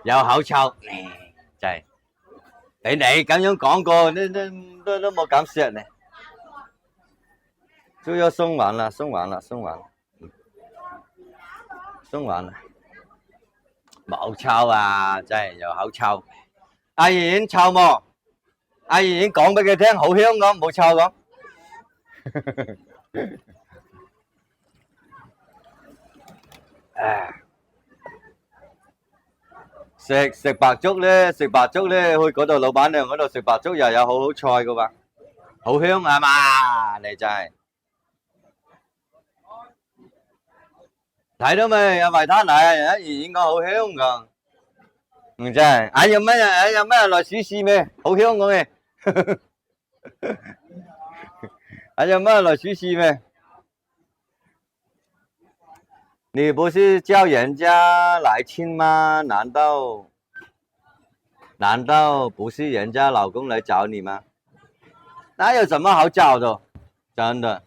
有口臭，就係俾你咁樣講過，都冇敢説呢。就要送完了，送完了，送完了，送完了，冇臭啊，真係有口臭。阿妍臭冇？阿妍講俾佢聽，好香咁，冇臭咁。食白粥咧，去嗰度老闆娘嗰度食白粥又有好菜噶嘛，好香啊嘛，你真係睇到未？阿維他奶阿妍妍講好香噶，真係。有咩來試試咩？好香講嘅。有咩來試試咩？你不是叫人家來親嗎？難道不是人家老公來找你嗎？那有什麼好找的？真的。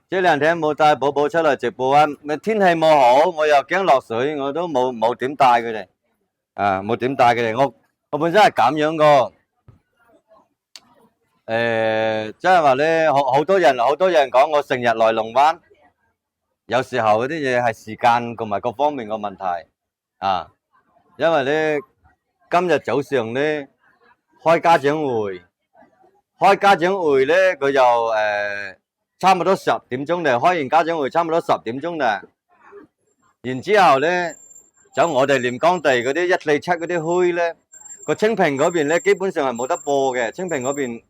這兩天冇帶寶寶出嚟直播啊！天氣冇好，我又驚落水，我都冇點帶佢哋。冇點帶佢哋。我本身係咁樣個。即係話咧，好多人講我成日來龍灣，有時候嗰啲嘢係時間同埋各方面嘅問題啊。因為咧今日早上咧開家長會咧，佢就差唔多10點鐘嚟，開完家長會差唔多10點鐘啦。然之後咧，走我哋廉江地嗰啲147嗰啲墟咧，個清平嗰邊咧基本上係冇得播嘅，清平嗰邊。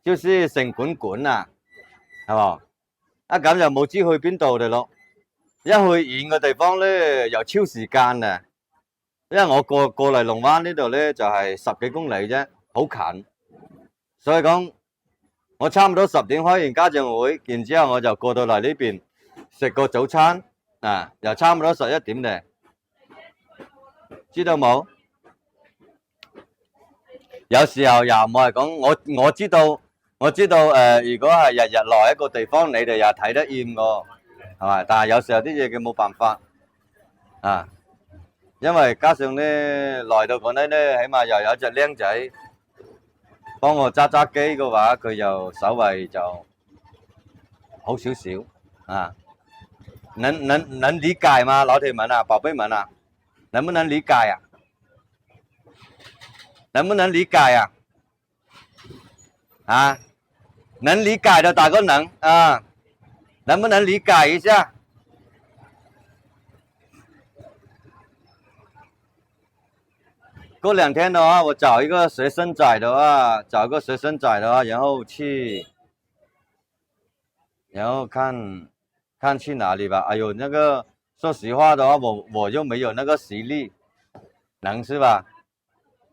就是城管管啊，係嘛？咁就冇知去邊度嚟咯。一去遠嘅地方咧，又超時間啊。因為我過嚟龍灣呢度咧，就係10幾公里啫，好近。所以講，我差唔多10點開完家長會，然之後我就過到嚟呢邊食個早餐啊，又差唔多11點咧，知道冇？有時候又唔係講，我知道。如果係日日來一個地方，你哋又睇得厭喎，係咪？但係有時候啲嘢佢冇辦法啊，因為加上咧來到嗰啲咧，起碼又有隻僆仔幫我揸機嘅話，佢就稍微就好少少啊。能理解嗎？老鐵們啊，寶貝們啊，能不能理解啊？能不能理解啊？啊？能理解的打個能啊，能不能理解一下？過2天的話，我找一個學生仔的話，然後看去哪裡吧。哎呦，那個說實話的話，我又沒有那個實力，能是吧？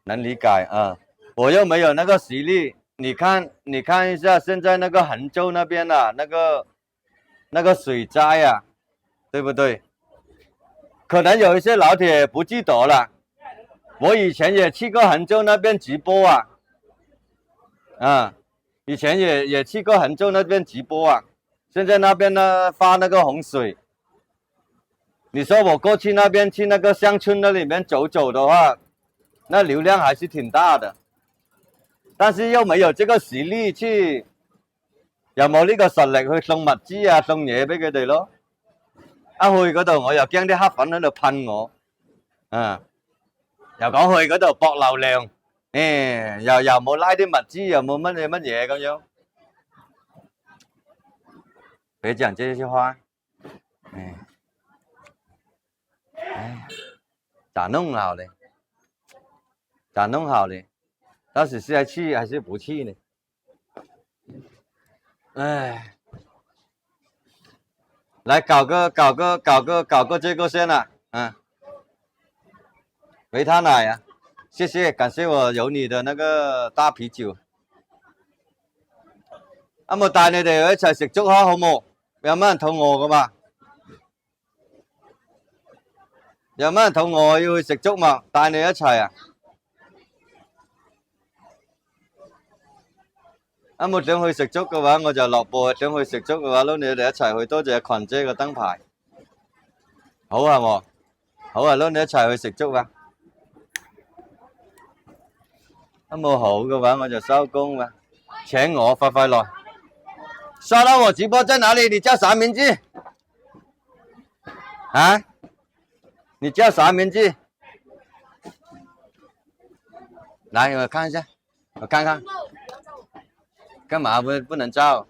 能理解啊，我又沒有那個實力。你看一下，現在那個杭州那邊啊，那個水災啊，對不對？可能有一些老鐵不記得了，我以前也去過杭州那邊直播啊，以前也去過杭州那邊直播啊。現在那邊呢發那個洪水，你說我過去那邊去那個鄉村那裡面走的話，那流量還是挺大的。但是又沒有這個實力去，又冇呢個實力去送物資啊，送嘢俾佢哋咯。一去嗰度我又驚啲黑粉喺度噴我，又講去嗰度博流量，又冇拉啲物資，又冇乜嘢咁樣。別講這些話，咋弄好嘞？到時是要去還是不去呢？唉，來搞個這個先啦，維他奶啊，謝謝，感謝我有你的那個大啤酒。冇帶你哋一齊食粥好冇？有冇人肚餓噶嘛？有冇人肚餓要去食粥嘛？帶你一齊啊！冇想去食粥嘅話，我就落播；想去食粥嘅話，撈你哋一齊去。多謝群姐嘅燈牌。好啊冇？好啊，攞你一齊去食粥啊！都冇好嘅話，我就收工啦。請我快快來。刷到我直播在哪裡？你叫啥名字？啊？你叫啥名字？來，我看一下，我看看。幹嘛不能照？